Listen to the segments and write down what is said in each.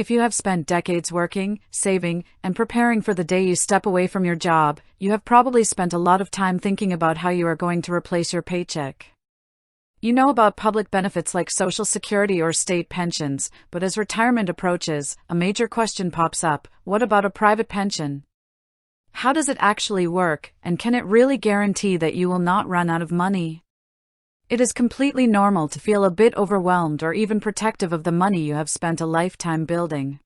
If you have spent decades working, saving, and preparing for the day you step away from your job, you have probably spent a lot of time thinking about how you are going to replace your paycheck. You know about public benefits like Social Security or state pensions, but as retirement approaches, a major question pops up: what about a private pension? How does it actually work, and can it really guarantee that you will not run out of money? It is completely normal to feel a bit overwhelmed or even protective of the money you have spent a lifetime building.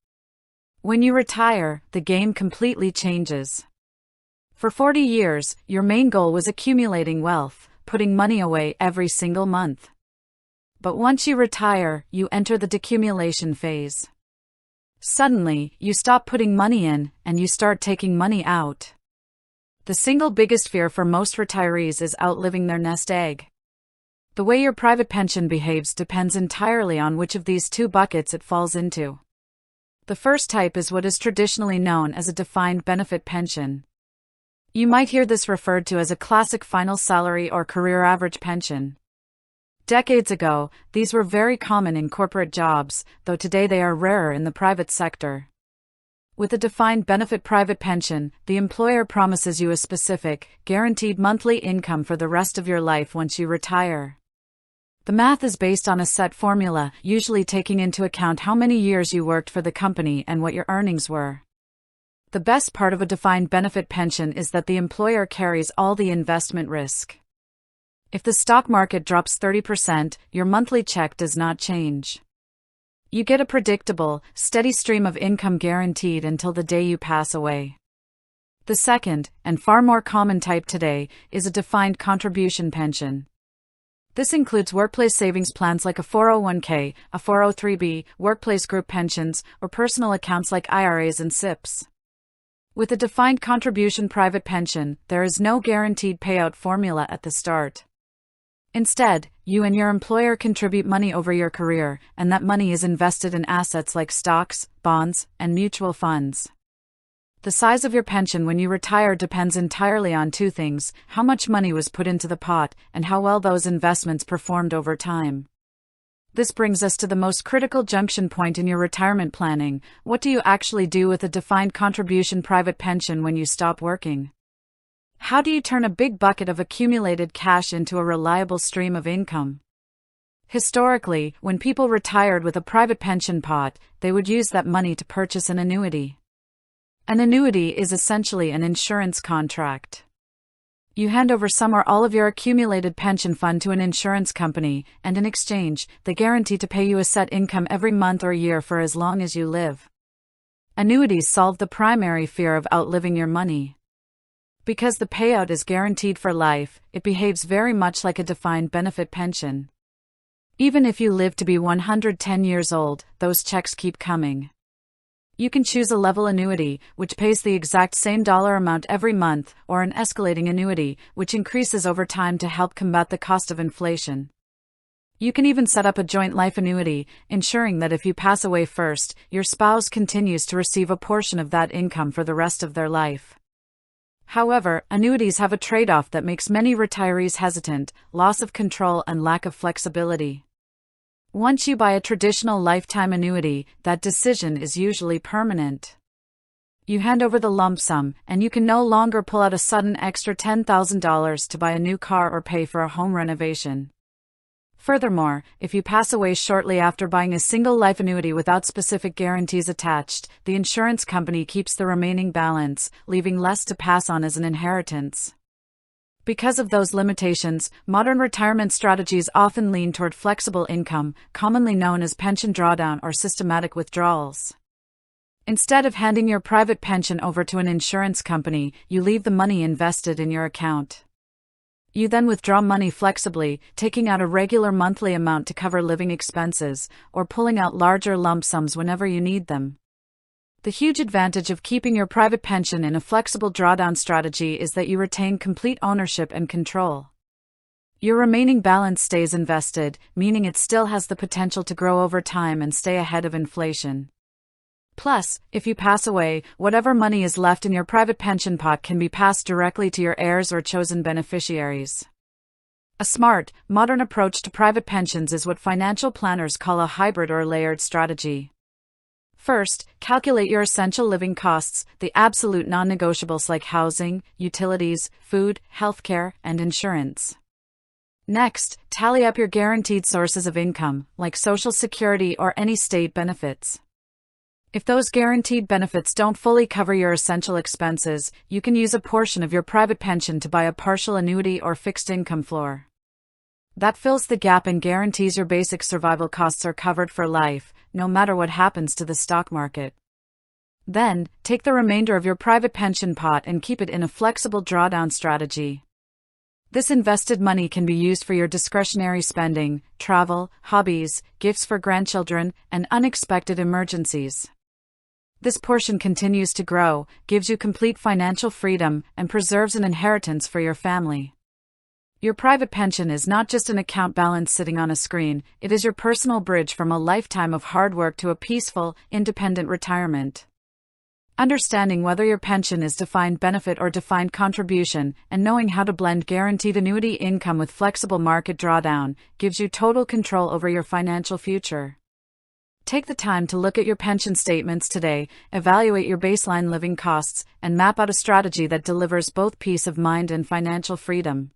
When you retire, the game completely changes. For 40 years, your main goal was accumulating wealth, putting money away every single month. But once you retire, you enter the decumulation phase. Suddenly, you stop putting money in, and you start taking money out. The single biggest fear for most retirees is outliving their nest egg. The way your private pension behaves depends entirely on which of these two buckets it falls into. The first type is what is traditionally known as a defined benefit pension. You might hear this referred to as a classic final salary or career average pension. Decades ago, these were very common in corporate jobs, though today they are rarer in the private sector. With a defined benefit private pension, the employer promises you a specific, guaranteed monthly income for the rest of your life once you retire. The math is based on a set formula, usually taking into account how many years you worked for the company and what your earnings were. The best part of a defined benefit pension is that the employer carries all the investment risk. If the stock market drops 30%, your monthly check does not change. You get a predictable, steady stream of income guaranteed until the day you pass away. The second, and far more common type today, is a defined contribution pension. This includes workplace savings plans like a 401k, a 403b, workplace group pensions, or personal accounts like IRAs and SIPs. With a defined contribution private pension, there is no guaranteed payout formula at the start. Instead, you and your employer contribute money over your career, and that money is invested in assets like stocks, bonds, and mutual funds. The size of your pension when you retire depends entirely on two things: how much money was put into the pot, and how well those investments performed over time. This brings us to the most critical junction point in your retirement planning: what do you actually do with a defined contribution private pension when you stop working? How do you turn a big bucket of accumulated cash into a reliable stream of income? Historically, when people retired with a private pension pot, they would use that money to purchase an annuity. An annuity is essentially an insurance contract. You hand over some or all of your accumulated pension fund to an insurance company, and in exchange, they guarantee to pay you a set income every month or year for as long as you live. Annuities solve the primary fear of outliving your money. Because the payout is guaranteed for life, it behaves very much like a defined benefit pension. Even if you live to be 110 years old, those checks keep coming. You can choose a level annuity, which pays the exact same dollar amount every month, or an escalating annuity, which increases over time to help combat the cost of inflation. You can even set up a joint life annuity, ensuring that if you pass away first, your spouse continues to receive a portion of that income for the rest of their life. However, annuities have a trade-off that makes many retirees hesitant: loss of control and lack of flexibility. Once you buy a traditional lifetime annuity, that decision is usually permanent. You hand over the lump sum, and you can no longer pull out a sudden extra $10,000 to buy a new car or pay for a home renovation. Furthermore, if you pass away shortly after buying a single life annuity without specific guarantees attached, the insurance company keeps the remaining balance, leaving less to pass on as an inheritance. Because of those limitations, modern retirement strategies often lean toward flexible income, commonly known as pension drawdown or systematic withdrawals. Instead of handing your private pension over to an insurance company, you leave the money invested in your account. You then withdraw money flexibly, taking out a regular monthly amount to cover living expenses, or pulling out larger lump sums whenever you need them. The huge advantage of keeping your private pension in a flexible drawdown strategy is that you retain complete ownership and control. Your remaining balance stays invested, meaning it still has the potential to grow over time and stay ahead of inflation. Plus, if you pass away, whatever money is left in your private pension pot can be passed directly to your heirs or chosen beneficiaries. A smart, modern approach to private pensions is what financial planners call a hybrid or layered strategy. First, calculate your essential living costs, the absolute non-negotiables like housing, utilities, food, healthcare, and insurance. Next, tally up your guaranteed sources of income, like Social Security or any state benefits. If those guaranteed benefits don't fully cover your essential expenses, you can use a portion of your private pension to buy a partial annuity or fixed income floor. That fills the gap and guarantees your basic survival costs are covered for life, no matter what happens to the stock market. Then, take the remainder of your private pension pot and keep it in a flexible drawdown strategy. This invested money can be used for your discretionary spending, travel, hobbies, gifts for grandchildren, and unexpected emergencies. This portion continues to grow, gives you complete financial freedom, and preserves an inheritance for your family. Your private pension is not just an account balance sitting on a screen, it is your personal bridge from a lifetime of hard work to a peaceful, independent retirement. Understanding whether your pension is defined benefit or defined contribution, and knowing how to blend guaranteed annuity income with flexible market drawdown, gives you total control over your financial future. Take the time to look at your pension statements today, evaluate your baseline living costs, and map out a strategy that delivers both peace of mind and financial freedom.